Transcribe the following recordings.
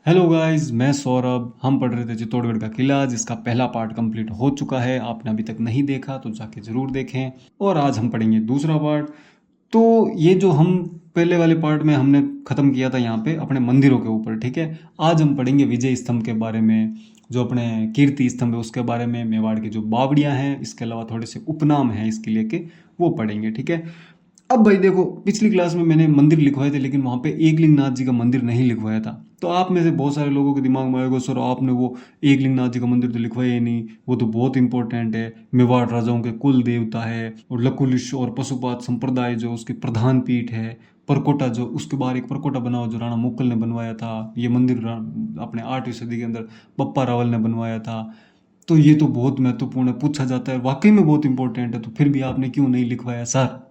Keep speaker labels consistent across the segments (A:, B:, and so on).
A: Hello guys, मैं सौरभ। हम पढ़ रहे थे चित्तौड़गढ़ का किला, जिसका पहला पार्ट कंप्लीट हो चुका है। आपने अभी तक नहीं देखा तो जाके ज़रूर देखें। और आज हम पढ़ेंगे दूसरा पार्ट। तो ये जो हम पहले वाले पार्ट में हमने ख़त्म किया था यहाँ पे अपने मंदिरों के ऊपर, ठीक है। आज हम पढ़ेंगे विजय स्तंभ के बारे में, जो अपने कीर्ति स्तंभ है उसके बारे में, मेवाड़ की जो बावड़ियाँ हैं, इसके अलावा थोड़े से उपनाम हैं इसके लिए के, वो पढ़ेंगे, ठीक है। अब भाई देखो, पिछली क्लास में मैंने मंदिर लिखवाए थे, लेकिन वहाँ पे एकलिंगनाथ जी का मंदिर नहीं लिखवाया था। तो आप में से बहुत सारे लोगों के दिमाग में आएगा, सर आपने वो एकलिंगनाथ जी का मंदिर तो लिखवाया ही नहीं, वो तो बहुत इंपॉर्टेंट है, मेवाड़ राजाओं के कुल देवता है, और लकुलिश और पशुपात संप्रदाय जो उसकी प्रधान पीठ है, परकोटा जो उसके बाहर एक परकोटा बना हुआ जो राणा मुकुल ने बनवाया था, ये मंदिर अपने 8वीं सदी के अंदर बप्पा रावल ने बनवाया था। तो ये तो बहुत महत्वपूर्ण है, पूछा जाता है, वाकई में बहुत इंपॉर्टेंट है, तो फिर भी आपने क्यों नहीं लिखवाया सर?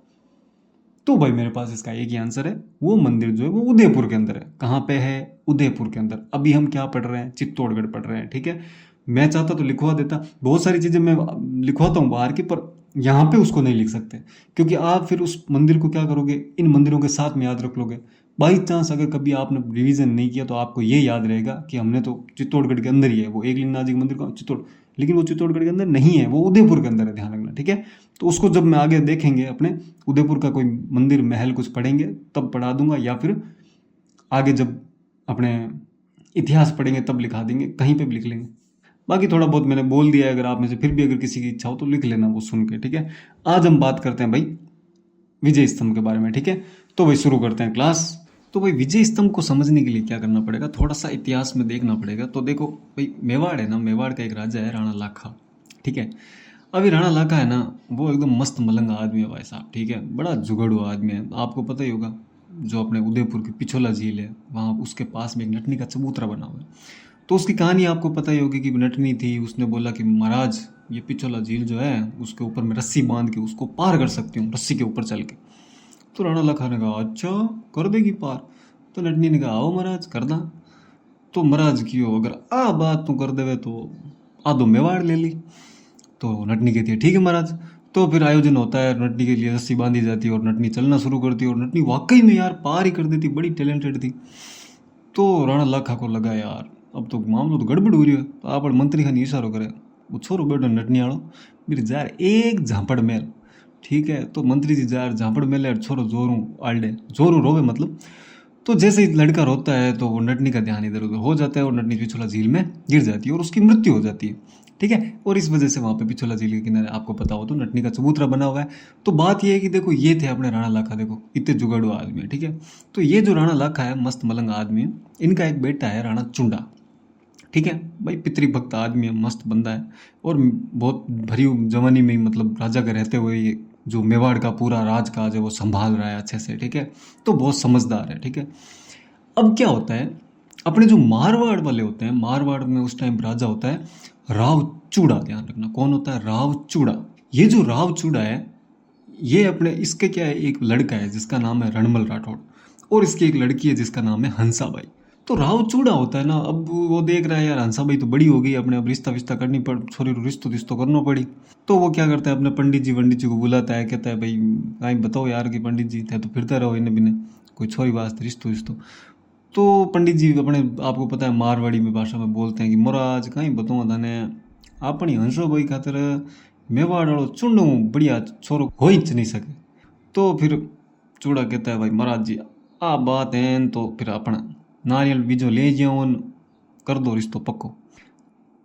A: तो भाई मेरे पास इसका एक ही आंसर है, वो मंदिर जो है वो उदयपुर के अंदर है। कहाँ पे है? उदयपुर के अंदर। अभी हम क्या पढ़ रहे हैं? चित्तौड़गढ़ पढ़ रहे हैं, ठीक है। मैं चाहता तो लिखवा देता, बहुत सारी चीज़ें मैं लिखवाता हूँ बाहर की, पर यहाँ पे उसको नहीं लिख सकते, क्योंकि आप फिर उस मंदिर को क्या करोगे, इन मंदिरों के साथ में याद रख लोगे। बाई चांस अगर कभी आपने रिवीजन नहीं किया तो आपको ये याद रहेगा कि हमने तो चित्तौड़गढ़ के अंदर ही है वो एकलिंगनाथ जी का मंदिर का चित्तौड़, लेकिन वो चित्तौड़गढ़ के अंदर नहीं है, वो उदयपुर के अंदर है, ध्यान रखना, ठीक है। तो उसको जब मैं आगे देखेंगे अपने उदयपुर का कोई मंदिर महल कुछ पढ़ेंगे तब पढ़ा दूंगा, या फिर आगे जब अपने इतिहास पढ़ेंगे तब लिखा देंगे, कहीं पे भी लिख लेंगे। बाकी थोड़ा बहुत मैंने बोल दिया है, अगर आप में से फिर भी अगर किसी की इच्छा हो तो लिख लेना वो सुन के, ठीक है। आज हम बात करते हैं भाई विजय स्तंभ के बारे में, ठीक है। तो भाई शुरू करते हैं क्लास। तो भाई विजय स्तंभ को समझने के लिए क्या करना पड़ेगा, थोड़ा सा इतिहास में देखना पड़ेगा। तो देखो भाई, मेवाड़ है ना, मेवाड़ का एक राजा है राणा लाखा, ठीक है। अभी राणा लाखा है ना, वो एकदम मस्त मलंग आदमी है भाई साहब, ठीक है। बड़ा जुगाड़ू आदमी है, आपको पता ही होगा। जो अपने उदयपुर की पिछोला झील है, वहाँ उसके पास में एक नटनी का चबूतरा बना हुआ है। तो उसकी कहानी आपको पता ही होगी कि नटनी थी, उसने बोला कि महाराज ये पिछोला झील जो है उसके ऊपर मैं रस्सी बांध के उसको पार कर सकती हूँ, रस्सी के ऊपर चल के। तो राणा लखा ने कहा अच्छा, कर देगी पार? तो नटनी ने कहा आओ महाराज कर दा। तो महाराज क्यों, अगर आ बात तू कर देवे तो आधो मेवाड़ ले ली। तो नटनी कहती है ठीक है महाराज। तो फिर आयोजन होता है, नटनी के लिए रस्सी बांधी जाती है और नटनी चलना शुरू करती है, और नटनी वाकई में यार पार ही कर देती, बड़ी टैलेंटेड थी। तो राणा लाखा को लगा यार अब तो मामलो तो गड़बड़ हो रही है। तो आप मंत्री खानी इशारो करे, वो छोरो बैठो नटनी आड़ो, मेरी जार एक झापड़ मेल, ठीक है। तो मंत्री जी जार झापड़ मेले और छोरो जोरू आल्डे, जोरू रोवे मतलब। तो जैसे ही लड़का रोता है तो वो नटनी का ध्यान इधर उधर हो जाता है और नटनी पिछोला झील में गिर जाती है और उसकी मृत्यु हो जाती है, ठीक है। और इस वजह से वहाँ पे पिछोला झील के किनारे आपको पता हो तो नटनी का चबूतरा बना हुआ है। तो बात ये है कि देखो ये थे अपने राणा लाखा, देखो इतने जुगाड़ू आदमी है, ठीक है। तो ये जो राणा लाखा है मस्त मलंग आदमी है, इनका एक बेटा है राणा चुंडा, ठीक है। भाई पितृभक्त आदमी है, मस्त बंदा है, और बहुत भरी जवानी में ही मतलब राजा के रहते हुए ये जो मेवाड़ का पूरा राजकाज है वो संभाल रहा है अच्छे से, ठीक है। तो बहुत समझदार है, ठीक है। अब क्या होता है, अपने जो मारवाड़ वाले होते हैं, मारवाड़ में उस टाइम राजा होता है राव चूड़ा, ध्यान रखना कौन होता है, राव चूड़ा। ये जो राव चूड़ा है, ये अपने इसके क्या है, एक लड़का है जिसका नाम है रणमल राठौड़, और इसकी एक लड़की है जिसका नाम है हंसाबाई। तो राव चूड़ा होता है ना, अब वो देख रहा है यार हंसाबाई तो बड़ी हो गई अपने, अब रिश्ता विश्ता करनी पड़, छोरी रिश्तो रिश्तो करना पड़ी। तो वो क्या करता है, अपने पंडित जी को बुलाता है, कहता है भाई कहीं बताओ यार कि पंडित जी थे तो फिरता रहो इन्हें बिने, कोई छोरी वास्ते रिश्तो रिश्तो। तो पंडित जी अपने, आपको पता है मारवाड़ी में भाषा में बोलते हैं कि महाराज कहीं बताऊँ थाने, अपनी हंसो भाई खातर मेवाड़ वालों चुंडू बढ़िया छोरो हो ही नहीं सके। तो फिर चूड़ा कहता है भाई महाराज जी आ बात है, तो फिर अपना नारियल बीजो ले जाओ, कर दो रिश्तो पक्को।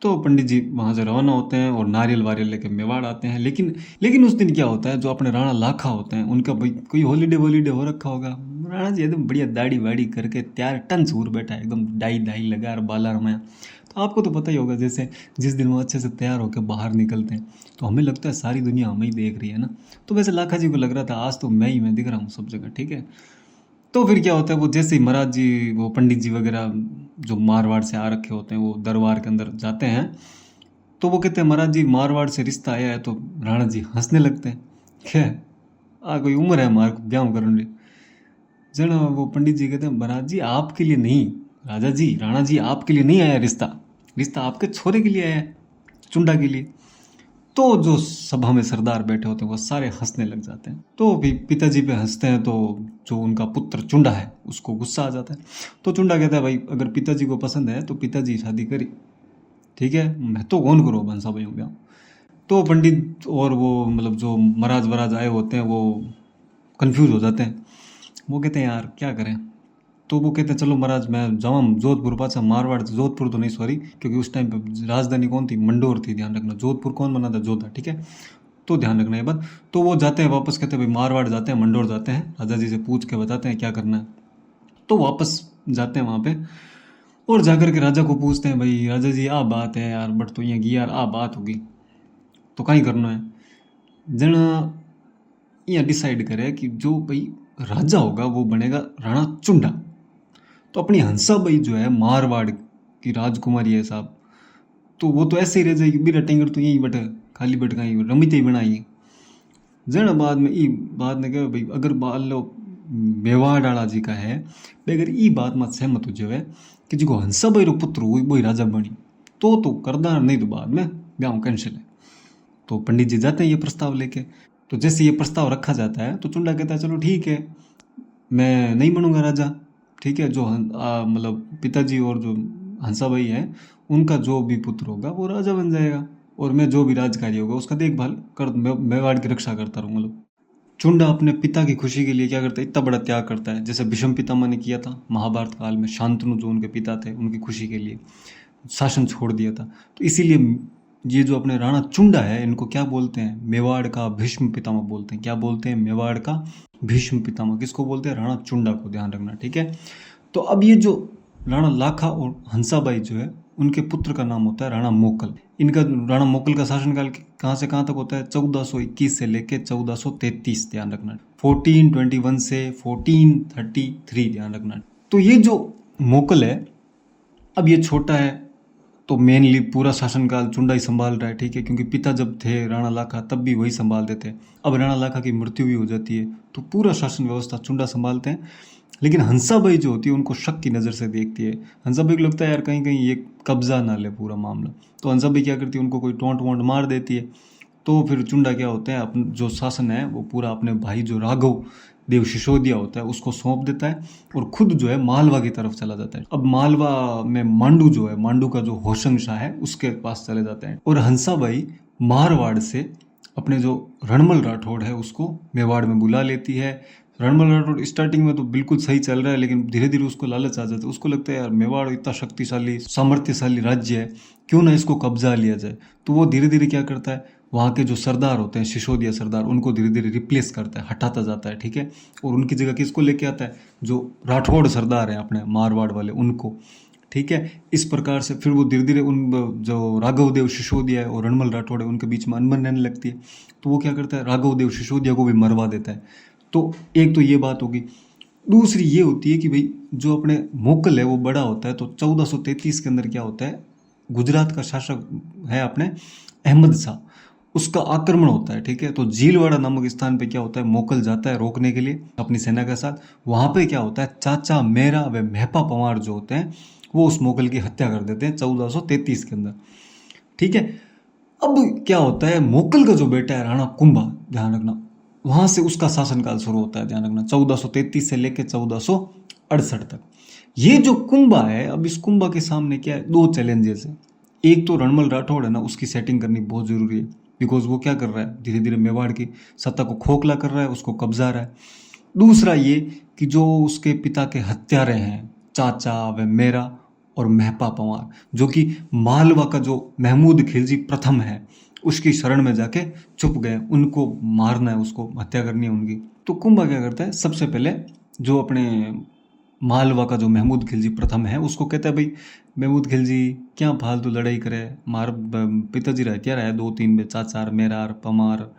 A: तो पंडित जी वहाँ से रवाना होते हैं और नारियल वारियल लेके मेवाड़ आते हैं। लेकिन उस दिन क्या होता है, जो अपने राणा लाखा होते हैं उनका भाई कोई हॉलीडे वॉलीडे हो रखा होगा। राणा जी एकदम बढ़िया दाढ़ी वाड़ी करके तैयार टन सूर बैठा है, एकदम डाई दाई लगा और बाला रमाया। तो आपको तो पता ही होगा, जैसे जिस दिन वो अच्छे से तैयार होकर बाहर निकलते हैं तो हमें लगता है सारी दुनिया हमें ही देख रही है ना। तो वैसे लाखा जी को लग रहा था आज तो मैं दिख रहा हूँ सब जगह, ठीक है। तो फिर क्या होता है, वो जैसे ही महाराज जी वो पंडित जी वगैरह जो मारवाड़ से आ रखे होते हैं वो दरबार के अंदर जाते हैं, तो वो कहते हैं महाराज जी मारवाड़ से रिश्ता आया है। तो राणा जी हंसने लगते हैं, क्या आ कोई उम्र है मार ब्याह करने। जन वो पंडित जी कहते हैं महाराज जी आपके लिए नहीं, राजा जी राणा जी आपके लिए नहीं आया रिश्ता, रिश्ता आपके छोरे के लिए आया है, चुंडा के लिए। तो जो सभा में सरदार बैठे होते हैं वो सारे हंसने लग जाते हैं। तो पिताजी पे हंसते हैं तो जो उनका पुत्र चुंडा है उसको गुस्सा आ जाता है। तो चुंडा कहता है भाई अगर पिताजी को पसंद है तो पिताजी शादी करी, ठीक है, मैं तो कौन करो भंसा भाई हो गया। तो पंडित और वो मतलब जो महाराज वराज आए होते हैं वो कंफ्यूज हो जाते हैं। वो कहते हैं यार क्या करें। तो वो कहते हैं चलो महाराज मैं जाऊँ जोधपुर, पाछा मारवाड़, जोधपुर तो नहीं सॉरी, क्योंकि उस टाइम पे राजधानी कौन थी, मंडोर थी, ध्यान रखना। जोधपुर कौन बना था, जोधा, ठीक है, तो ध्यान रखना ये बात। तो वो जाते हैं वापस, कहते हैं भाई मारवाड़ जाते हैं, मंडोर जाते हैं, राजा जी से पूछ के बताते हैं क्या करना है। तो वापस जाते हैं वहाँ पे और जाकर के राजा को पूछते हैं भाई राजा जी आ बात है यार, बट तो यहाँ यार आ बात होगी तो कहीं करना है। जन यहाँ डिसाइड करे कि जो भाई राजा होगा वो बनेगा राणा चुंडा। तो अपनी हंसाबाई जो है मारवाड़ की राजकुमारी है साहब, तो वो तो ऐसे ही रह जाएगी, बीरा टेंगर तो यही बटे खाली बट कहीं रमित ही बनाई। जन बाद में ई बात ने कहा भाई अगर बाल लो मेवाड़ वाला जी का है भाई, अगर ई बात में सहमत हो जाए कि जो हंसाबाई रो पुत्र हुई वही राजा बनी तो करदा, नहीं तो बाद में ब्याह कैंसिल है। तो पंडित जी जाते हैं ये प्रस्ताव लेके। तो जैसे ये प्रस्ताव रखा जाता है तो चुंडा कहता है चलो ठीक है मैं नहीं बनूंगा राजा, ठीक है, जो मतलब पिताजी और जो हंसाबाई है उनका जो भी पुत्र होगा वो राजा बन जाएगा और मैं जो भी राजकार्य होगा उसका देखभाल कर, मेवाड़ की रक्षा करता रहूँगा। मतलब चुंडा अपने पिता की खुशी के लिए क्या करता है, इतना बड़ा त्याग करता है, जैसे भीष्म पितामह ने किया था महाभारत काल में। शांतनु जो उनके पिता थे उनकी खुशी के लिए शासन छोड़ दिया था। तो इसीलिए ये जो अपने राणा चुंडा है इनको क्या बोलते हैं, मेवाड़ का भीष्म पितामह बोलते हैं। क्या बोलते हैं, मेवाड़ का भीष्म पितामह। किसको बोलते हैं, राणा चुंडा को, ध्यान रखना, ठीक है। तो अब ये जो राणा लाखा और हंसाबाई जो है उनके पुत्र का नाम होता है राणा मोकल। इनका राणा मोकल का शासनकाल कहाँ से कहाँ तक होता है, 1421 से लेके 1433, ध्यान रखना, 1421 से 1433, ध्यान रखना। तो ये जो मोकल है अब ये छोटा है तो मेनली पूरा शासनकाल चुंडा ही संभाल रहा है, ठीक है, क्योंकि पिता जब थे राणा लाखा तब भी वही संभालते थे। अब राणा लाखा की मृत्यु भी हो जाती है तो पूरा शासन व्यवस्था चुंडा संभालते हैं। लेकिन हंसाबाई जो होती है उनको शक की नज़र से देखती है। हंसाबाई को लगता है यार कहीं कहीं ये कब्जा ना ले पूरा मामला। तो हंसाबाई क्या करती है, उनको कोई टोंट वोंट मार देती है। तो फिर चुंडा क्या होता है, अपना जो शासन है वो पूरा अपने भाई जो राघव देव सिसोदिया होता है उसको सौंप देता है और खुद जो है मालवा की तरफ चला जाता है। अब मालवा में मांडू जो है, मांडू का जो होशंग शाह है उसके पास चले जाते हैं। और हंसाबाई मारवाड़ से अपने जो रणमल राठौड़ है उसको मेवाड़ में बुला लेती है। रणमल राठौड़ स्टार्टिंग में तो बिल्कुल सही चल रहा है लेकिन धीरे धीरे उसको लालच आ जाता है। उसको लगता है यार मेवाड़ इतना शक्तिशाली सामर्थ्यशाली राज्य है, क्यों ना इसको कब्जा लिया जाए। तो वो धीरे धीरे क्या करता है, वहाँ के जो सरदार होते हैं सिसोदिया सरदार उनको धीरे धीरे रिप्लेस करता है, हटाता जाता है, ठीक है। और उनकी जगह किसको लेके आता है, जो राठौड़ सरदार हैं अपने मारवाड़ वाले उनको, ठीक है। इस प्रकार से फिर वो धीरे धीरे उन जो राघवदेव सिसोदिया है और रणमल राठौड़ है उनके बीच में अनबन रहने लगती है। तो वो क्या करता है, राघवदेव सिसोदिया को भी मरवा देता है। तो एक तो ये बात होगी। दूसरी ये होती है कि भाई जो अपने मोकल है वो बड़ा होता है। तो 1433 के अंदर क्या होता है, गुजरात का शासक है अपने अहमद शाह, उसका आक्रमण होता है, ठीक है। तो झीलवाड़ा नामक स्थान पे क्या होता है, मोकल जाता है रोकने के लिए अपनी सेना के साथ। वहाँ पे क्या होता है, चाचा मेरा व मेहपा पवार जो होते हैं वो उस मोकल की हत्या कर देते हैं 1433 के अंदर, ठीक है। अब क्या होता है, मोकल का जो बेटा है राणा कुंभा, ध्यान रखना, वहाँ से उसका शासनकाल शुरू होता है, ध्यान रखना, 1433 से लेकर 1468 तक। ये जो कुंभा है, अब इस कुंभा के सामने क्या है, दो चैलेंजेस है। एक तो रणमल राठौड़ है ना, उसकी सेटिंग करनी बहुत ज़रूरी है, बिकॉज वो क्या कर रहा है, धीरे धीरे मेवाड़ की सत्ता को खोखला कर रहा है, उसको कब्जा रहा है। दूसरा ये कि जो उसके पिता के हत्यारे हैं चाचा व मेरा और मेहपा पंवार, जो कि मालवा का जो महमूद खिलजी प्रथम है उसकी शरण में जाके छुप गए, उनको मारना है, उसको हत्या करनी है उनकी। तो कुंभा क्या करता है, सबसे पहले जो अपने मालवा का जो महमूद खिलजी प्रथम है उसको कहता है भाई महमूद खिलजी क्या फालतू लड़ाई करे, मार पिताजी रहतिया रहे 2-3 बे चाचार मेरार पमार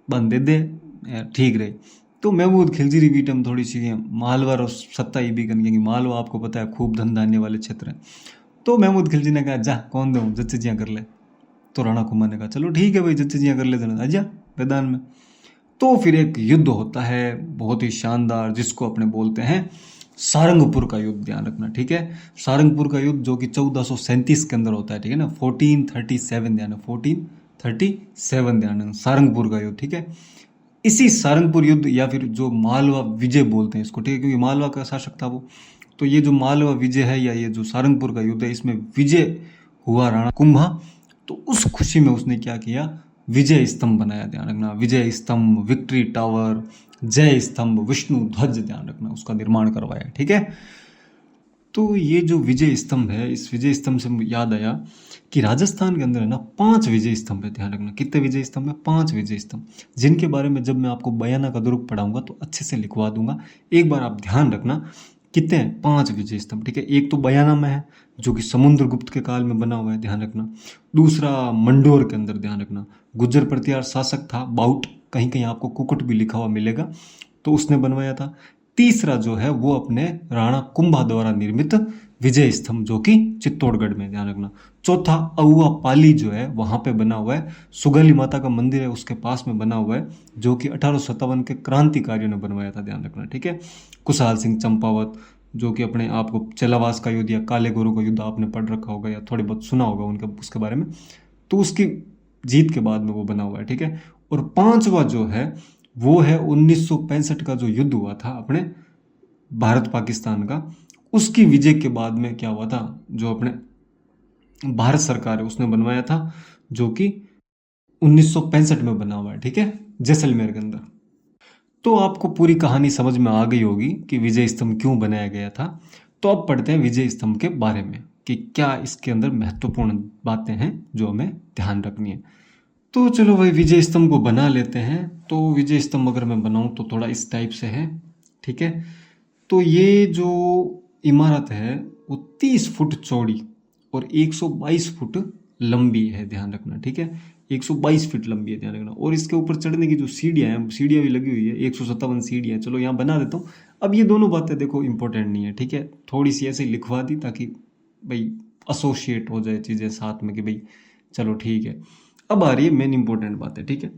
A: बंद दे दे ठीक रहे। तो महमूद खिलजी री बीटम थोड़ी सी मालवा और सत्ता ही भी करनी, मालवा आपको पता है खूब धन धान्य वाले क्षेत्र है। तो महमूद खिलजी ने कहा जा कौन दूँ जच्चे कर ले। तो राणा कुंभा ने कहा चलो ठीक है भाई जच्चे कर ले देना आजा मैदान में। तो फिर एक युद्ध होता है बहुत ही शानदार जिसको अपने बोलते हैं सारंगपुर का युद्ध, ध्यान रखना, ठीक है। सारंगपुर का युद्ध जो कि 1437 के अंदर होता है, ठीक है ना, 1437, ध्यान है 37 ध्यान रखना, सारंगपुर का युद्ध, ठीक है। इसी सारंगपुर युद्ध या फिर जो मालवा विजय बोलते हैं इसको, ठीक है, क्योंकि मालवा का शासक था वो। तो ये जो मालवा विजय है या ये जो सारंगपुर का युद्ध है, इसमें विजय हुआ राणा कुंभा। तो उस खुशी में उसने क्या किया, विजय स्तंभ बनाया, ध्यान रखना, विजय स्तंभ, विक्ट्री टावर, जय स्तंभ, विष्णु ध्वज, ध्यान रखना, उसका निर्माण करवाया, ठीक है। तो ये जो विजय स्तंभ है, इस विजय स्तंभ से याद आया कि राजस्थान के अंदर है ना 5 विजय स्तंभ है, ध्यान रखना। कितने विजय स्तंभ है, 5 विजय स्तंभ, जिनके बारे में जब मैं आपको बयाना का दुरुप पढ़ाऊंगा तो अच्छे से लिखवा दूंगा। एक बार आप ध्यान रखना, कितने हैं, 5 विजय स्तंभ, ठीक है। एक तो बयाना में है जो कि समुद्रगुप्त के काल में बना हुआ है, ध्यान रखना। दूसरा मंडोर के अंदर, ध्यान रखना, गुज्जर प्रतिहार शासक था बाउट, कहीं कहीं आपको कुकुट भी लिखा हुआ मिलेगा, तो उसने बनवाया था। तीसरा जो है वो अपने राणा कुंभा द्वारा निर्मित विजय स्तंभ जो कि चित्तौड़गढ़ में, ध्यान रखना। चौथा अहुआ पाली जो है वहां पे बना हुआ है, सुगली माता का मंदिर है उसके पास में बना हुआ है, जो कि 1857 के क्रांतिकारियों ने बनवाया था, ध्यान रखना, ठीक है। कुशाल सिंह चंपावत जो कि अपने आपको चलावास का युद्ध या काले गोरों का युद्ध आपने पढ़ रखा होगा या थोड़े बहुत सुना होगा उनके उसके बारे में, तो उसकी जीत के बाद में वो बना हुआ है, ठीक है। और पांचवा जो है वो है 1965 का जो युद्ध हुआ था अपने भारत पाकिस्तान का, उसकी विजय के बाद में क्या हुआ था, जो अपने भारत सरकार है उसने बनवाया था, जो कि 1965 में बना हुआ है, ठीक है, जैसलमेर के अंदर। तो आपको पूरी कहानी समझ में आ गई होगी कि विजय स्तंभ क्यों बनाया गया था। तो अब पढ़ते हैं विजय स्तंभ के बारे में कि क्या इसके अंदर महत्वपूर्ण बातें हैं जो हमें ध्यान रखनी है। तो चलो भाई विजय स्तंभ को बना लेते हैं। तो विजय स्तंभ अगर मैं बनाऊं तो थोड़ा इस टाइप से है, ठीक है। तो ये जो इमारत है वो 30 फुट चौड़ी और 122 फुट लंबी है, ध्यान रखना, ठीक है। 122 फीट लंबी है, ध्यान रखना। और इसके ऊपर चढ़ने की जो सीढ़ियाँ हैं, सीढ़ियाँ भी लगी हुई है, 157 सीढ़ियाँ। चलो यहाँ बना देता हूँ। अब ये दोनों बातें देखो इंपॉर्टेंट नहीं है, ठीक है, थोड़ी सी ऐसे लिखवा दी ताकि भाई एसोसिएट हो जाए चीज़ें साथ में कि भाई चलो ठीक है। अब आ रही है मेन इंपॉर्टेंट बात है, ठीक है।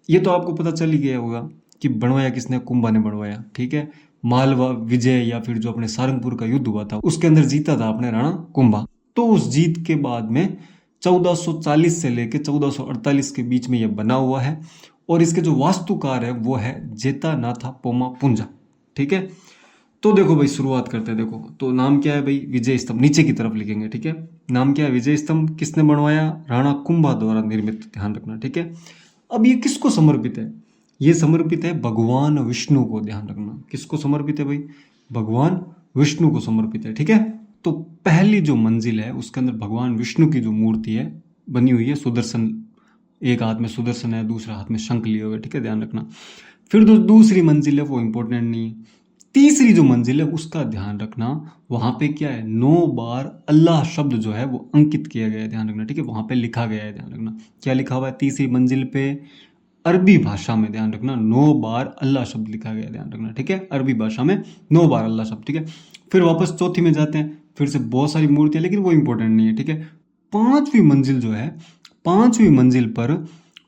A: ये तो आपको पता चल ही गया होगा कि बनवाया किसने, कुंभा ने बनवाया, ठीक है। मालवा विजय या फिर जो अपने सारंगपुर का युद्ध हुआ था उसके अंदर जीता था अपने राणा कुंभा। तो उस जीत के बाद में 1440 से लेके 1448 के बीच में यह बना हुआ है। और इसके जो वास्तुकार है वो है जेतानाथा पोमा पुंजा, ठीक है। तो देखो भाई शुरुआत करते हैं। देखो तो नाम क्या है भाई, विजय स्तंभ, नीचे की तरफ लिखेंगे, ठीक है। नाम क्या है, विजय स्तंभ, किसने बनवाया, राणा कुंभा द्वारा निर्मित, ध्यान रखना, ठीक है। अब ये किसको समर्पित है, ये समर्पित है भगवान विष्णु को, ध्यान रखना। किसको समर्पित है भाई, भगवान विष्णु को समर्पित है, ठीक है। तो पहली जो मंजिल है उसके अंदर भगवान विष्णु की जो मूर्ति है बनी हुई है, सुदर्शन, एक हाथ में सुदर्शन है, दूसरा हाथ में शंख लिए हुए, ठीक है, ध्यान रखना। फिर जो दूसरी मंजिल है वो इंपॉर्टेंट नहीं है। तीसरी जो मंजिल है उसका ध्यान रखना, वहां पे क्या है, 9 बार अल्लाह शब्द जो है वो अंकित किया गया है, ध्यान रखना, ठीक है, वहां पे लिखा गया है, ध्यान रखना। क्या लिखा हुआ है तीसरी मंजिल पे, अरबी भाषा में, ध्यान रखना, 9 बार अल्लाह शब्द लिखा गया है, ध्यान रखना, ठीक है, अरबी भाषा में 9 बार अल्लाह शब्द, ठीक है। फिर वापस चौथी में जाते हैं, फिर से बहुत सारी मूर्तियां, लेकिन वो इंपॉर्टेंट नहीं है, ठीक है। पांचवी मंजिल जो है, पांचवी मंजिल पर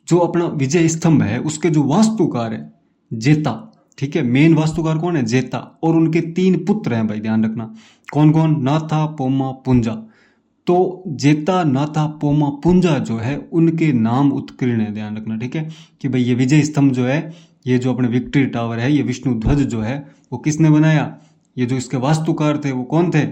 A: जो अपना विजय स्तंभ है उसके जो वास्तुकार है जेता, ठीक है, मेन वास्तुकार कौन है, जेता। और उनके 3 पुत्र हैं भाई, ध्यान रखना, कौन कौन, नाथा पोमा पुंजा। तो जेता नाथा पोमा पुंजा जो है उनके नाम उत्कीर्ण है, ध्यान रखना, ठीक है, कि भाई ये विजय स्तंभ जो है, ये जो अपने विक्ट्री टावर है, ये विष्णु ध्वज जो है वो किसने बनाया, ये जो इसके वास्तुकार थे वो कौन थे,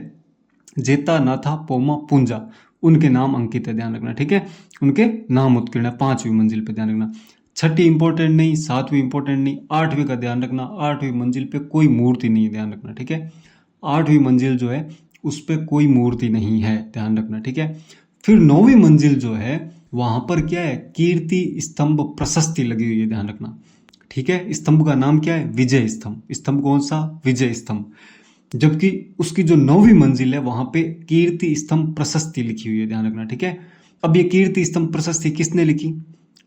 A: जेता नाथा पोमा पुंजा, उनके नाम अंकित है, ध्यान रखना, ठीक है, उनके नाम उत्कीर्ण है 5वीं मंजिल पे, ध्यान रखना। छठी इंपॉर्टेंट नहीं, 7वीं इंपॉर्टेंट नहीं, 8वीं का ध्यान रखना, 8वीं मंजिल पे कोई मूर्ति नहीं है, ध्यान रखना, ठीक है। 8वीं मंजिल जो है उस पर कोई मूर्ति नहीं है, ध्यान रखना, ठीक है। फिर 9वीं मंजिल जो है वहां पर क्या है, कीर्ति स्तंभ प्रशस्ति लगी हुई है, ध्यान रखना, ठीक है। स्तंभ का नाम क्या है, विजय स्तंभ, स्तंभ कौन सा, विजय स्तंभ। जबकि उसकी जो 9वीं मंजिल है वहां पे कीर्ति स्तंभ प्रशस्ति लिखी हुई है, ध्यान रखना, ठीक है। अब ये कीर्ति स्तंभ प्रशस्ति किसने लिखी,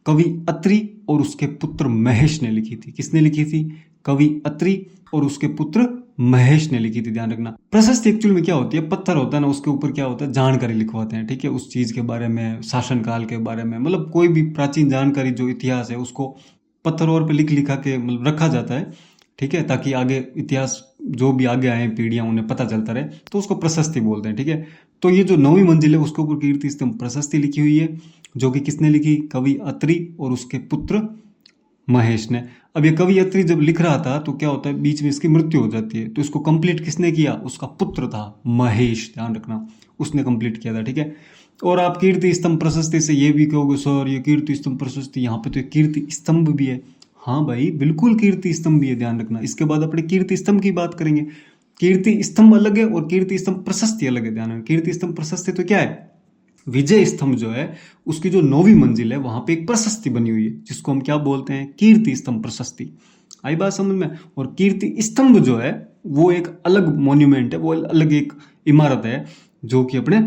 A: कवि अत्रि और उसके पुत्र महेश ने लिखी थी। किसने लिखी थी, कवि अत्रि और उसके पुत्र महेश ने लिखी थी, ध्यान रखना। प्रशस्ति एक्चुअल में क्या होती है, पत्थर होता है ना, उसके ऊपर क्या होता है, जानकारी लिखवाते हैं, ठीक है, उस चीज के बारे में, शासन काल के बारे में, मतलब कोई भी प्राचीन जानकारी जो इतिहास है उसको पत्थर और पे लिख लिखा के मतलब रखा जाता है, ठीक है, ताकि आगे इतिहास जो भी आगे आए पीढ़ियां उन्हें पता चलता रहे, तो उसको प्रशस्ति बोलते हैं, ठीक है। तो ये जो 9वीं मंजिल है उसके ऊपर कीर्ति स्तंभ प्रशस्ति लिखी हुई है, जो कि किसने लिखी? कवि अत्रि और उसके पुत्र महेश ने। अब ये कवि अत्रि जब लिख रहा था तो क्या होता है, बीच में इसकी मृत्यु हो जाती है, तो इसको कंप्लीट किसने किया? उसका पुत्र था महेश, ध्यान रखना, उसने कंप्लीट किया था, ठीक है। और आप कीर्ति स्तंभ प्रशस्ति से ये भी कहोगे सर ये कीर्ति स्तंभ प्रशस्ति, यहाँ पे तो एक कीर्ति स्तंभ भी है। हाँ भाई बिल्कुल कीर्ति स्तंभ भी है, ध्यान रखना। इसके बाद अपने कीर्ति स्तंभ की बात करेंगे। कीर्ति स्तंभ अलग है और कीर्ति स्तंभ प्रशस्ति अलग है, ध्यान रखना। कीर्ति स्तंभ प्रशस्ति तो क्या है? विजय स्तंभ जो है उसकी जो 9वीं मंजिल है वहां पे एक प्रशस्ति बनी हुई है, जिसको हम क्या बोलते हैं? कीर्ति स्तंभ प्रशस्ति। आई बात समझ में? और कीर्ति स्तंभ जो है वो एक अलग मॉन्यूमेंट है, वो अलग एक इमारत है, जो कि अपने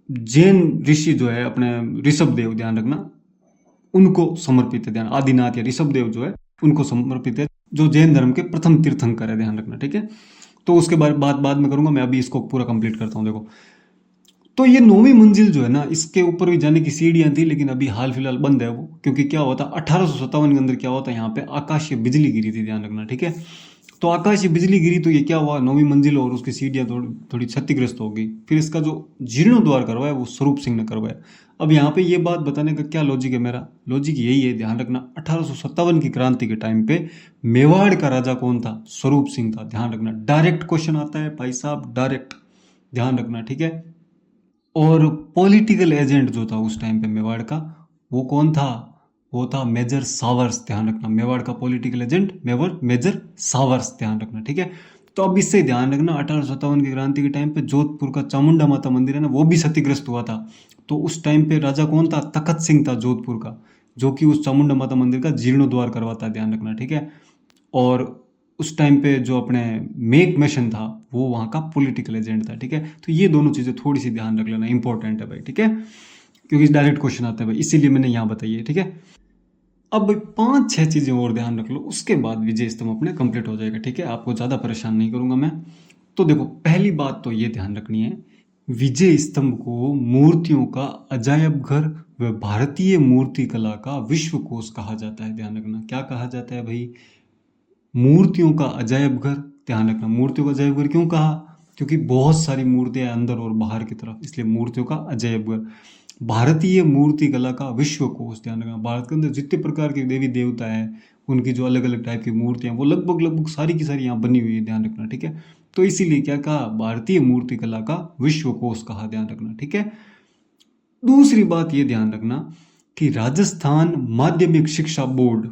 A: जैन ऋषि जो है अपने ऋषभ देव, ध्यान रखना, उनको समर्पित है। ध्यान, आदिनाथ या ऋषभ देव जो है उनको समर्पित है, जो जैन धर्म के प्रथम तीर्थंकर है, ध्यान रखना, ठीक है। तो उसके बाद में करूंगा, मैं अभी इसको पूरा कंप्लीट करता हूँ। देखो, तो ये 9वीं मंजिल जो है ना, इसके ऊपर भी जाने की सीढ़ियां थी, लेकिन अभी हाल फिलहाल बंद है वो, क्योंकि क्या हुआ था 1857 के अंदर क्या हुआ था, यहाँ पे आकाशीय बिजली गिरी थी, ध्यान रखना, ठीक है। तो आकाशीय बिजली गिरी तो ये क्या हुआ, 9वीं मंजिल और उसकी सीढ़ियां थोड़ी क्षतिग्रस्त हो गई। फिर इसका जो जीर्णोद्वार करवाया वो स्वरूप सिंह ने करवाया। अब यहाँ पे ये बात बताने का क्या लॉजिक है? मेरा लॉजिक यही है, ध्यान रखना, 1857 की क्रांति के टाइम पे मेवाड़ का राजा कौन था? स्वरूप सिंह था, ध्यान रखना। डायरेक्ट क्वेश्चन आता है भाई साहब, डायरेक्ट, ध्यान रखना, ठीक है। और पॉलिटिकल एजेंट जो था उस टाइम पे मेवाड़ का, वो कौन था? वो था मेजर सावर्स, ध्यान रखना। मेवाड़ का पॉलिटिकल एजेंट मेजर सावर्स, ध्यान रखना, ठीक है। तो अब इससे ध्यान रखना, 1857 की क्रांति के टाइम पे जोधपुर का चामुंडा माता मंदिर है ना, वो भी क्षतिग्रस्त हुआ था। तो उस टाइम पे राजा कौन था? तखत सिंह था जोधपुर का, जो कि उस चामुंडा माता मंदिर का जीर्णोद्वार करवाता, ध्यान रखना, ठीक है। और उस टाइम पे जो अपने मेक मैशन था वो वहाँ का पॉलिटिकल एजेंट था, ठीक है। तो ये दोनों चीज़ें थोड़ी सी ध्यान रख लेना, इंपॉर्टेंट है भाई, ठीक है, क्योंकि डायरेक्ट क्वेश्चन आता है भाई, इसीलिए मैंने यहाँ बताई है, ठीक है। अब भाई 5-6 चीज़ें और ध्यान रख लो, उसके बाद विजय स्तंभ अपने कंप्लीट हो जाएगा, ठीक है। आपको ज़्यादा परेशान नहीं करूँगा मैं। तो देखो, पहली बात तो ये ध्यान रखनी है, विजय स्तंभ को मूर्तियों का अजायब घर व भारतीय मूर्ति कला का विश्वकोश कहा जाता है, ध्यान रखना। क्या कहा जाता है भाई? मूर्तियों का अजायब घर, ध्यान रखना। मूर्तियों का अजायब घर क्यों कहा? क्योंकि बहुत सारी मूर्तियां अंदर और बाहर की तरफ, इसलिए मूर्तियों का अजायब घर। भारतीय मूर्ति कला का विश्वकोश, ध्यान रखना। भारत के अंदर जितने प्रकार के देवी देवता है, उनकी जो अलग अलग टाइप की मूर्तियां, वो लगभग सारी की सारी यहाँ बनी हुई है, ध्यान रखना, ठीक है। तो इसीलिए क्या कहा? भारतीय मूर्ति कला का विश्वकोश कहा, ध्यान रखना, ठीक है। दूसरी बात ये ध्यान रखना कि राजस्थान माध्यमिक शिक्षा बोर्ड,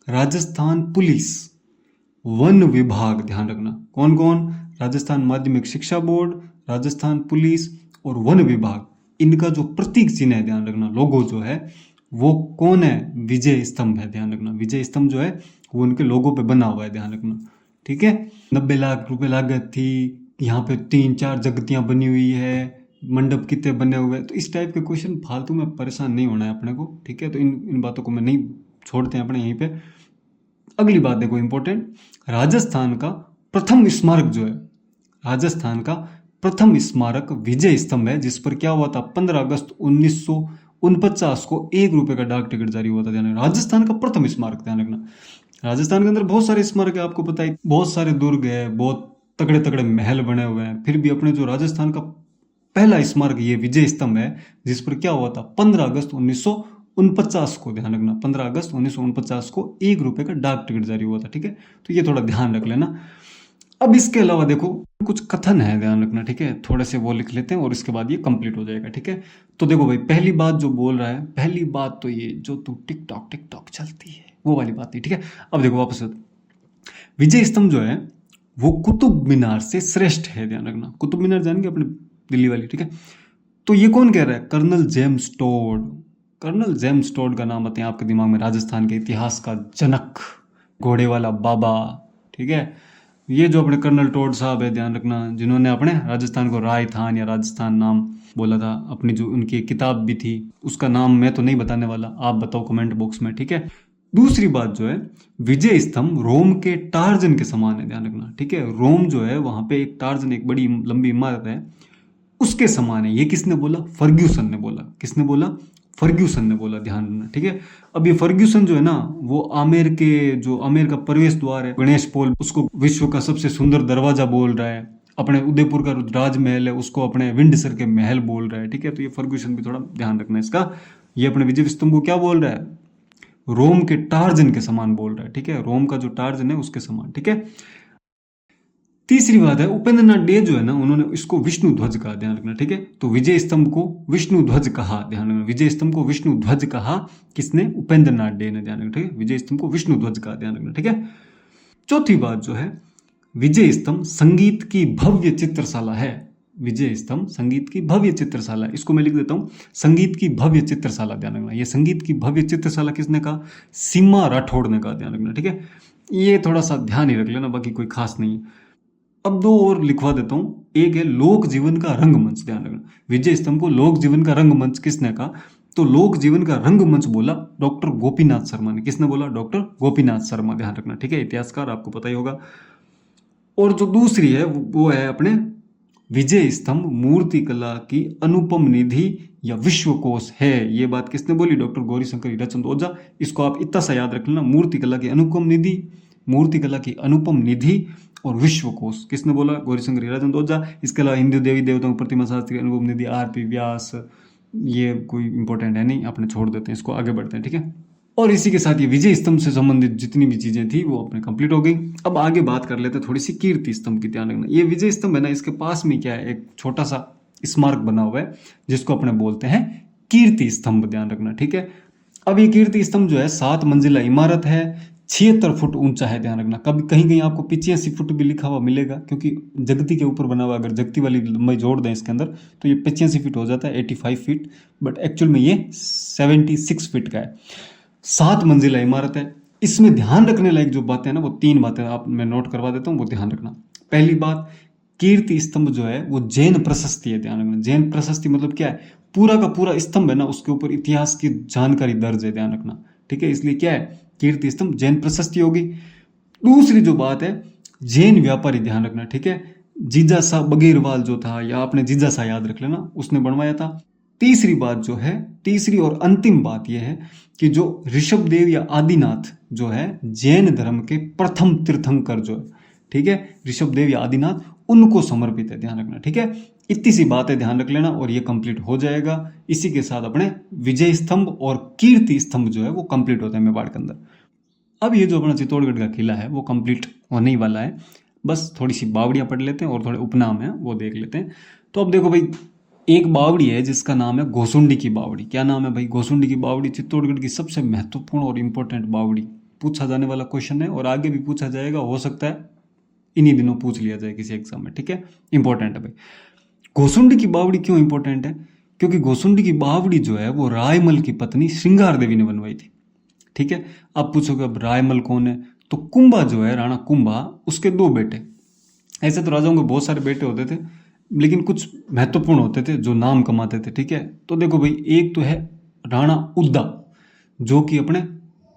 A: राजस्थान पुलिस, वन विभाग, ध्यान रखना, कौन कौन? राजस्थान माध्यमिक शिक्षा बोर्ड, राजस्थान पुलिस और वन विभाग, इनका जो प्रतीक चिन्ह है, ध्यान रखना, लोगो जो है वो कौन है? विजय स्तंभ है, ध्यान रखना। विजय स्तंभ जो है वो उनके लोगो पे बना हुआ है, ध्यान रखना, ठीक है। 90 लाख रुपए लागत थी, यहाँ पे 3-4 जगतियां बनी हुई है, मंडप कितने बने हुए हैं। तो इस टाइप के क्वेश्चन फालतू में परेशान नहीं होना है अपने को, ठीक है। तो इन बातों को मैं नहीं छोड़ते हैं अपने यहीं पे। अगली बात देखो इंपॉर्टेंट, राजस्थान का प्रथम स्मारक जो है, राजस्थान का प्रथम स्मारक विजय स्तंभ है, जिस पर क्या हुआ था? 15 अगस्त 1949 को 1 रुपए का डाक टिकट जारी हुआ था, ध्यान रखना। राजस्थान का प्रथम स्मारक, ध्यान रखना। राजस्थान के अंदर बहुत सारे स्मारक है, आपको पता है, बहुत सारे दुर्ग है, बहुत तगड़े तगड़े महल बने हुए हैं। फिर भी अपने जो राजस्थान का पहला स्मारक ये विजय स्तंभ है, जिस पर क्या हुआ था? 15 अगस्त 1949 को, ध्यान रखना, 15 अगस्त 1949 को 1 रुपए का डाक टिकट जारी हुआ था, ठीक है। तो ये थोड़ा ध्यान रख लेना। अब इसके अलावा देखो कुछ कथन है, ध्यान रखना, ठीक है। थोड़े से वो लिख लेते हैं और इसके बाद ये कंप्लीट हो जाएगा, ठीक है। तो देखो भाई, पहली बात जो बोल रहा है, पहली बात तो ये, जो तू टिकटॉक चलती है वो वाली बात थी, ठीक है। अब देखो वापस, विजय स्तंभ जो है वो कुतुब मीनार से श्रेष्ठ है, ध्यान रखना। कुतुब मीनार जानेंगे अपने दिल्ली वाली, ठीक है। तो ये कौन कह रहा है? Colonel James Tod. Colonel James Tod का नाम आते हैं आपके दिमाग में, राजस्थान के इतिहास का जनक, घोड़े वाला बाबा, ठीक है। ये जो अपने कर्नल टोड साहब है, ध्यान रखना, जिन्होंने अपने राजस्थान को राजस्थान या राजस्थान नाम बोला था। अपनी जो उनकी एक किताब भी थी, उसका नाम मैं तो नहीं बताने वाला, आप बताओ कमेंट बॉक्स में, ठीक है। दूसरी बात जो है, विजय स्तंभ रोम के टार्जन के समान है, ध्यान रखना, ठीक है। रोम जो है वहां पे एक टार्जन, एक बड़ी लंबी इमारत है, उसके समान है। ये किसने बोला? फर्ग्यूसन ने बोला। किसने बोला? फर्ग्यूसन ने बोला, ध्यान रखना, ठीक है। अब ये फर्ग्यूसन जो है ना, वो आमेर का प्रवेश द्वार है, गणेश पोल, उसको विश्व का सबसे सुंदर दरवाजा बोल रहा है। अपने उदयपुर का राजमहल है, उसको अपने विंडसर के महल बोल रहा है, ठीक है। तो ये फर्ग्यूसन भी थोड़ा ध्यान रखना इसका। ये अपने विजय स्तंभ को क्या बोल रहा है, रोम के टार्जन के समान बोल रहा है, ठीक है। रोम का जो टार्जन है उसके समान, ठीक है। तीसरी बात है, उपेंद्र नाथ डे जो है ना, उन्होंने इसको विष्णु ध्वज कहा, ध्यान रखना, ठीक है। तो विजय स्तंभ को विष्णु ध्वज कहा, ध्यान रखना, विजय स्तंभ को विष्णु ध्वज कहा, किसने, उपेंद्र नाथ डे ने, ध्यान रखना, ठीक है। विजय स्तंभ को विष्णु ध्वज कहा, ध्यान रखना, ठीक है। चौथी बात जो है, विजय स्तंभ संगीत की भव्य चित्रशाला है। विजय स्तंभ संगीत की भव्य चित्रशाला है, इसको मैं लिख देता हूं, संगीत की भव्य चित्रशाला, ध्यान रखना। ये संगीत की भव्य चित्रशाला किसने कहा, सीमा राठौड़ ने कहा, ध्यान रखना, ठीक है। ये थोड़ा सा ध्यान ही रख लेना, बाकी कोई खास नहीं है। अब दो और लिखवा देता हूं, एक है लोक जीवन का रंगमंच, ध्यान रखना। विजय स्तंभ को लोक जीवन का रंगमंच किसने कहा, तो लोक जीवन का रंगमंच बोला डॉक्टर गोपीनाथ शर्मा ने। किसने बोला, डॉक्टर गोपीनाथ शर्मा, ध्यान रखना, ठीक है। इतिहासकार, आपको पता ही होगा। और जो दूसरी है वो है अपने विजय स्तंभ मूर्ति कला की अनुपम निधि या विश्वकोश है। ये बात किसने बोली, डॉक्टर गौरीशंकर हीराचंद ओझा। इसको आप इतना सा याद रख लेना, मूर्ति कला की अनुपम निधि, मूर्ति कला की अनुपम निधि और विश्वकोश किसने बोला, गौरीशंकर हीराचंद ओझा। इसके अलावा हिंदू देवी देवताओं प्रतिमा शास्त्री अनुपम निधि, आर.पी. व्यास, ये कोई इंपॉर्टेंट है नहीं, अपने छोड़ देते हैं इसको, आगे बढ़ते हैं, ठीक है। और इसी के साथ ये विजय स्तंभ से संबंधित जितनी भी चीजें थी वो अपने कंप्लीट हो गई। अब आगे बात कर लेते हैं थोड़ी सी कीर्ति स्तंभ की, ध्यान रखना। ये विजय स्तंभ है ना, इसके पास में क्या है, एक छोटा सा स्मारक बना हुआ है जिसको अपने बोलते हैं कीर्ति स्तंभ, ध्यान रखना, ठीक है। अब ये कीर्ति स्तंभ जो है 7 मंजिला इमारत है, 76 फुट ऊंचा है, ध्यान रखना। कभी कहीं कहीं आपको 85 फुट भी लिखा हुआ मिलेगा, क्योंकि जगती के ऊपर बना हुआ, अगर जगती वाली लंबाई जोड़ दें इसके अंदर तो ये 85 फीट हो जाता है, 85 फीट, बट एक्चुअल में ये 76 फीट का है। 7 मंजिला इमारत है। इसमें ध्यान रखने लायक जो बातें हैं ना, वो 3 बातें आप मैं नोट करवा देता हूँ, वो ध्यान रखना। पहली बात, कीर्ति स्तंभ जो है वो जैन प्रशस्ति है, ध्यान रखना। जैन प्रशस्ति मतलब क्या है, पूरा का पूरा स्तंभ है ना, उसके ऊपर इतिहास की जानकारी दर्ज है, ध्यान रखना, ठीक है। इसलिए क्या है, कीर्ति स्तंभ जैन प्रशस्ति होगी। दूसरी जो बात है, जैन व्यापारी, ध्यान रखना, ठीक है। जीजा शाह बगीरवाल जो था, या आपने जीजा शाह याद रख लेना, उसने बनवाया था। तीसरी बात जो है, तीसरी और अंतिम बात यह है कि जो ऋषभदेव या आदिनाथ जो है जैन धर्म के प्रथम तीर्थंकर जो है, ठीक है, ऋषभदेव या आदिनाथ, उनको समर्पित है, ध्यान रखना, ठीक है। इतनी सी बातें ध्यान रख लेना और ये कंप्लीट हो जाएगा। इसी के साथ अपने विजय स्तंभ और कीर्ति स्तंभ जो है वो कंप्लीट होता है मेवाड़ के अंदर। अब ये जो अपना चित्तौड़गढ़ का किला है वो कंप्लीट होने ही वाला है, बस थोड़ी सी बावड़ियाँ पढ़ लेते हैं और थोड़े उपनाम है वो देख लेते हैं। तो अब देखो भाई, एक बावड़ी है जिसका नाम है गोसुंडी की बावड़ी। क्या नाम है भाई, गोसुंडी की बावड़ी चित्तौड़गढ़ की सबसे महत्वपूर्ण और इंपॉर्टेंट बावड़ी। पूछा जाने वाला क्वेश्चन है और आगे भी पूछा जाएगा, हो सकता है इन्हीं दिनों पूछ लिया जाए किसी एग्जाम में, ठीक है, इंपॉर्टेंट है भाई। गोसुंडी की बावड़ी क्यों इंपॉर्टेंट है, क्योंकि गोसुंडी की बावड़ी जो है वो रायमल की पत्नी श्रृंगार देवी ने बनवाई थी, ठीक है। आप पूछोगे अब रायमल कौन है, तो कुंभा जो है, राणा कुंभा, उसके 2 बेटे। ऐसे तो राजाओं के बहुत सारे बेटे होते थे, लेकिन कुछ महत्वपूर्ण होते थे जो नाम कमाते थे, ठीक है। तो देखो भाई, एक तो है राणा उद्दा, जो कि अपने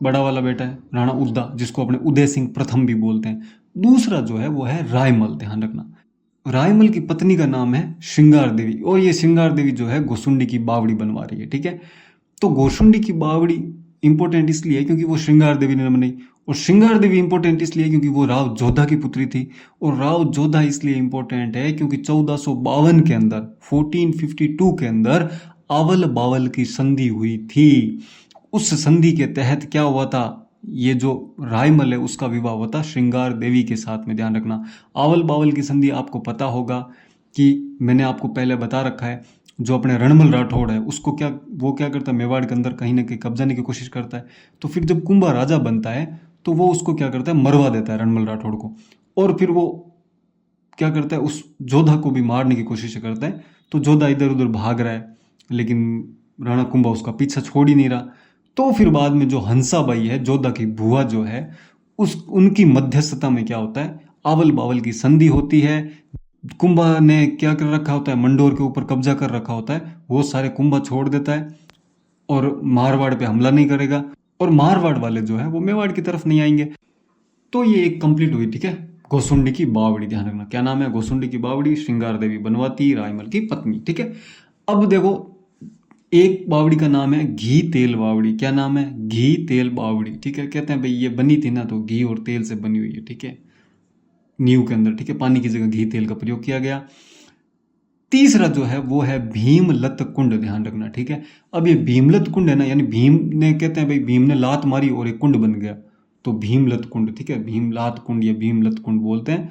A: बड़ा वाला बेटा है राणा उद्दा, जिसको अपने उदय सिंह प्रथम भी बोलते हैं। दूसरा जो है वो है रायमल, ध्यान रखना। रायमल की पत्नी का नाम है श्रृंगार देवी, और ये श्रृंगार देवी जो है गोसुंडी की बावड़ी बनवा रही है, ठीक है। तो गोसुंडी की बावड़ी इंपॉर्टेंट इसलिए है क्योंकि वो श्रृंगार देवी ने बनाई, और श्रृंगार देवी इंपॉर्टेंट इसलिए क्योंकि वो राव जोधा की पुत्री थी, और राव जोधा इसलिए इंपॉर्टेंट है क्योंकि 1452 के अंदर, 1452 के अंदर आवल बावल की संधि हुई थी। उस संधि के तहत क्या हुआ था, ये जो रायमल है उसका विवाह हुआ था श्रृंगार देवी के साथ में, ध्यान रखना। आवल बावल की संधि आपको पता होगा कि मैंने आपको पहले बता रखा है, जो अपने रणमल राठौड़ है उसको वो क्या करता है, मेवाड़ के अंदर कहीं ना कहीं कब्जा करने की कोशिश करता है। तो फिर जब कुंभा राजा बनता है तो वो उसको क्या करता है, मरवा देता है रणमल राठौड़ को, और फिर वो क्या करता है, उस जोधा को भी मारने की कोशिश करता है। तो जोधा इधर उधर भाग रहा है, लेकिन राणा कुंभा उसका पीछा छोड़ ही नहीं रहा। तो फिर बाद में जो हंसाबाई है, जोधा की बुआ जो है, उनकी मध्यस्थता में क्या होता है, आवल बावल की संधि होती है। कुंभा ने क्या कर रखा होता है, मंडोर के ऊपर कब्जा कर रखा होता है, वो सारे कुंभा छोड़ देता है और मारवाड़ पे हमला नहीं करेगा, और मारवाड़ वाले जो है वो मेवाड़ की तरफ नहीं आएंगे। तो ये एक कंप्लीट हुई, ठीक है, गोसुंडी की बावड़ी, ध्यान रखना। क्या नाम है, गोसुंडी की बावड़ी, श्रृंगार देवी बनवाती, रायमल की पत्नी, ठीक है। अब देखो, एक बावड़ी का नाम है घी तेल बावड़ी। क्या नाम है? घी तेल बावड़ी। ठीक है, कहते हैं भाई ये बनी थी ना तो घी और तेल से बनी हुई है। ठीक है, नींव के अंदर। ठीक है, पानी की जगह घी तेल का प्रयोग किया गया। तीसरा जो है वो है भीमलत कुंड, ध्यान रखना। ठीक है, अब ये भीमलत कुंड है ना, यानी भीम ने, कहते हैं भाई भीम ने लात मारी और एक कुंड बन गया, तो भीमलत कुंड। ठीक है, भीमलात कुंड या भीमलत कुंड बोलते हैं।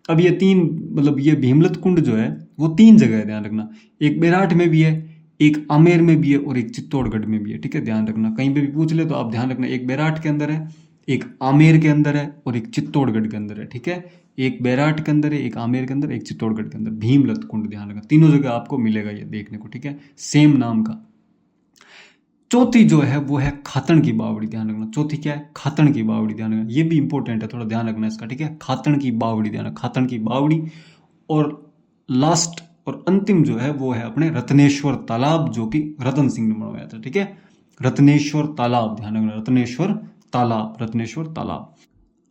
A: अब ये तीन, मतलब ये भीमलत कुंड जो है वो 3 जगह है, ध्यान रखना। एक बेराट में भी है, एक आमेर में भी है और एक चित्तौड़गढ़ में भी है। ठीक है, ध्यान रखना, कहीं पे भी पूछ ले तो आप ध्यान रखना, एक बेराट के अंदर है, एक आमेर के अंदर है और एक चित्तौड़गढ़ के अंदर है। ठीक है, एक बैराट के अंदर है, एक आमेर के अंदर, एक चित्तौड़गढ़ के अंदर। भीमलत कुंड, ध्यान रखना, तीनों जगह आपको मिलेगा ये देखने को। ठीक है, सेम नाम का। चौथी जो है वो है खातन की बावड़ी, ध्यान रखना। चौथी क्या है? खातन की बावड़ी, ध्यान रखना, ये भी इंपॉर्टेंट है, थोड़ा ध्यान रखना इसका। ठीक है, खातन की बावड़ी, ध्यान रखना, खातन की बावड़ी। और लास्ट और अंतिम जो है वो है अपने रत्नेश्वर तालाब, जो कि रतन सिंह ने बनवाया था। ठीक है, रत्नेश्वर तालाब, ध्यान रखना, रत्नेश्वर तालाब, रत्नेश्वर तालाब।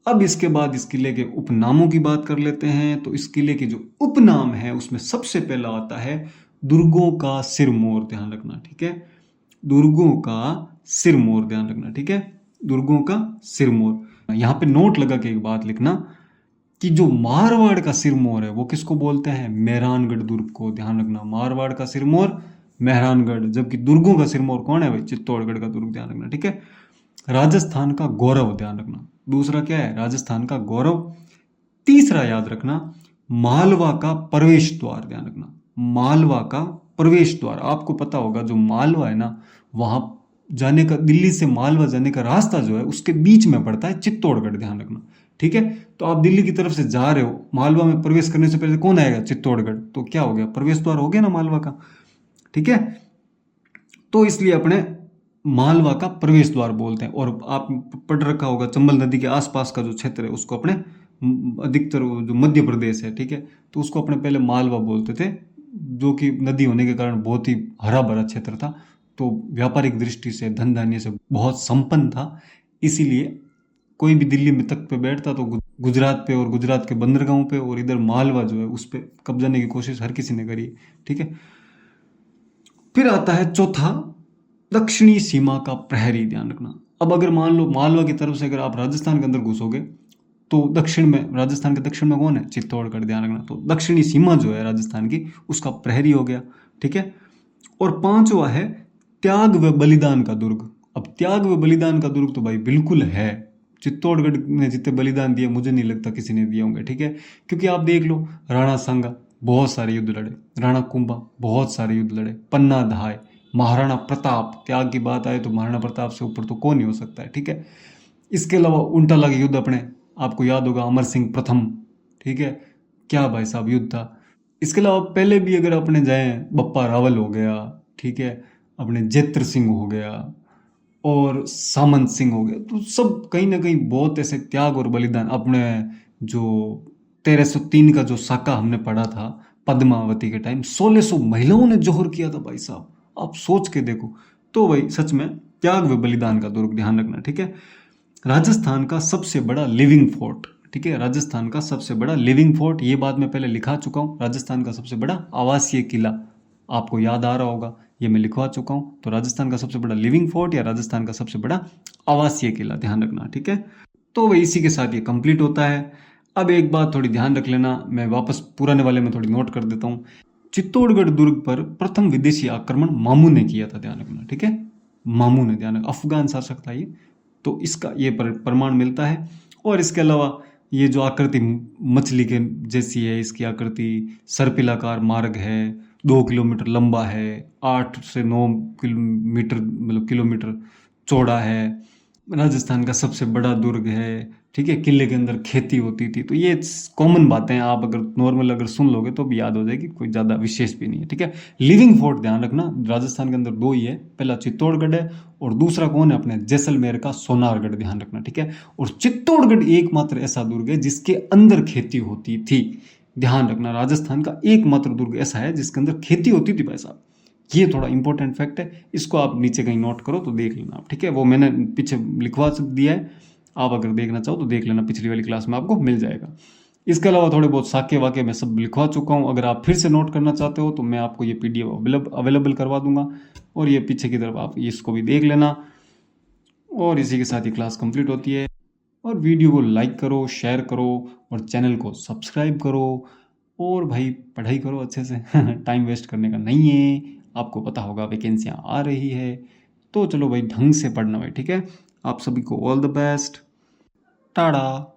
A: अब इसके बाद इस किले के उपनामों की बात कर लेते हैं। तो इस किले के जो उपनाम है उसमें सबसे पहला आता है दुर्गों का सिरमौर, ध्यान रखना। ठीक है, दुर्गों का सिरमौर, ध्यान रखना। ठीक है, दुर्गों का सिरमौर। यहाँ पे नोट लगा के एक बात लिखना कि जो मारवाड़ का सिरमौर है वो किसको बोलते हैं? मेहरानगढ़ दुर्ग को, ध्यान रखना। मारवाड़ का सिरमौर मेहरानगढ़, जबकि दुर्गों का सिरमौर कौन है भाई? चित्तौड़गढ़ का दुर्ग, ध्यान रखना। ठीक है, राजस्थान का गौरव, ध्यान रखना। दूसरा क्या है? राजस्थान का गौरव। तीसरा याद रखना, मालवा का प्रवेश द्वार, ध्यान रखना, मालवा का प्रवेश द्वार। आपको पता होगा जो मालवा है ना, वहां जाने का, दिल्ली से मालवा जाने का रास्ता जो है उसके बीच में पड़ता है चित्तौड़गढ़, ध्यान रखना। ठीक है, तो आप दिल्ली की तरफ से जा रहे हो, मालवा में प्रवेश करने से पहले कौन आएगा? चित्तौड़गढ़। तो क्या हो गया? प्रवेश द्वार हो गया ना मालवा का। ठीक है, तो इसलिए अपने मालवा का प्रवेश द्वार बोलते हैं। और आप पढ़ रखा होगा चंबल नदी के आसपास का जो क्षेत्र है उसको अपने अधिकतर जो मध्य प्रदेश है, ठीक है, तो उसको अपने पहले मालवा बोलते थे, जो कि नदी होने के कारण बहुत ही हरा भरा क्षेत्र था, तो व्यापारिक दृष्टि से, धन धान्य से बहुत संपन्न था। इसीलिए कोई भी दिल्ली में तख्त पे बैठता तो गुजरात पे और गुजरात के बंदरगाहों पे और इधर मालवा जो है उस पर कब्जाने की कोशिश हर किसी ने करी। ठीक है, फिर आता है चौथा, दक्षिणी सीमा का प्रहरी, ध्यान रखना। अब अगर मान लो मालवा की तरफ से अगर आप राजस्थान के अंदर घुसोगे तो दक्षिण में, राजस्थान के दक्षिण में कौन है? चित्तौड़गढ़, ध्यान रखना। तो दक्षिणी सीमा जो है राजस्थान की उसका प्रहरी हो गया। ठीक है, और पांचवा है त्याग व बलिदान का दुर्ग। अब त्याग व बलिदान का दुर्ग तो भाई बिल्कुल है, चित्तौड़गढ़ ने जितने बलिदान दिए मुझे नहीं लगता किसी ने दिए होंगे। ठीक है, क्योंकि आप देख लो, राणा सांगा बहुत सारे युद्ध लड़े, राणा कुंभा बहुत सारे युद्ध लड़े, पन्ना धाय, महाराणा प्रताप, त्याग की बात आए तो महाराणा प्रताप से ऊपर तो कौन ही हो सकता है। ठीक है, इसके अलावा उल्टा लगे युद्ध अपने, आपको याद होगा अमर सिंह प्रथम। ठीक है, क्या भाई साहब युद्ध था। इसके अलावा पहले भी अगर अपने जाए, बप्पा रावल हो गया, ठीक है, अपने जैत्र सिंह हो गया और सामंत सिंह हो गया, तो सब कहीं ना कहीं बहुत ऐसे त्याग और बलिदान। अपने जो 1303 का जो साका हमने पढ़ा था पद्मावती के टाइम, 1600 महिलाओं ने जोहर किया था भाई साहब, आप सोच के देखो। तो भाई सच में त्याग व बलिदान का दुर्ग, ध्यान रखना। ठीक है, राजस्थान का सबसे बड़ा लिविंग फोर्ट। ठीक है, राजस्थान का सबसे बड़ा लिविंग फोर्ट, ये बात मैं पहले लिखा चुका हूँ। राजस्थान का सबसे बड़ा आवासीय किला, आपको याद आ रहा होगा, ये मैं लिखवा चुका हूँ। तो राजस्थान का सबसे बड़ा लिविंग फोर्ट या राजस्थान का सबसे बड़ा आवासीय किला, ध्यान रखना। ठीक है, तो वही इसी के साथ ये कंप्लीट होता है। अब एक बात थोड़ी ध्यान रख लेना, मैं वापस पुराने वाले में थोड़ी नोट कर देता हूँ। चित्तौड़गढ़ दुर्ग पर प्रथम विदेशी आक्रमण मामू ने किया था, ध्यान रखना। ठीक है, मामू ने, ध्यान रखना, अफगान शासक था ये, तो इसका ये प्रमाण मिलता है। और इसके अलावा ये जो आकृति मछली के जैसी है, इसकी आकृति सर्पिलाकार मार्ग है, 2 किलोमीटर लंबा है, 8 से 9 किलोमीटर मतलब किलोमीटर चौड़ा है, राजस्थान का सबसे बड़ा दुर्ग है। ठीक है, किले के अंदर खेती होती थी, तो ये कॉमन बातें हैं, आप अगर नॉर्मल अगर सुन लोगे तो भी याद हो जाएगी, कोई ज़्यादा विशेष भी नहीं है। ठीक है, लिविंग फोर्ट ध्यान रखना, राजस्थान के अंदर 2 ही है, पहला चित्तौड़गढ़ है और दूसरा कौन है? अपने जैसलमेर का सोनारगढ़, ध्यान रखना। ठीक है, और चित्तौड़गढ़ एकमात्र ऐसा दुर्ग है जिसके अंदर खेती होती थी, ध्यान रखना। राजस्थान का एकमात्र दुर्ग ऐसा है जिसके अंदर खेती होती थी भाई साहब, ये थोड़ा इंपॉर्टेंट फैक्ट है, इसको आप नीचे कहीं नोट करो तो देख लेना आप। ठीक है, वो मैंने पीछे लिखवा दिया है, आप अगर देखना चाहो तो देख लेना, पिछली वाली क्लास में आपको मिल जाएगा। इसके अलावा थोड़े बहुत साके वाके मैं सब लिखवा चुका हूँ। अगर आप फिर से नोट करना चाहते हो तो मैं आपको ये PDF अवेलेबल करवा दूंगा, और ये पीछे की तरफ आप इसको भी देख लेना। और इसी के साथ ही क्लास कंप्लीट होती है। और वीडियो को लाइक करो, शेयर करो, और चैनल को सब्सक्राइब करो। और भाई पढ़ाई करो अच्छे से टाइम वेस्ट करने का नहीं है। आपको पता होगा वैकेंसियाँ आ रही है, तो चलो भाई ढंग से पढ़ना भाई, ठीक है। आप सभी को ऑल द बेस्ट। टाटा।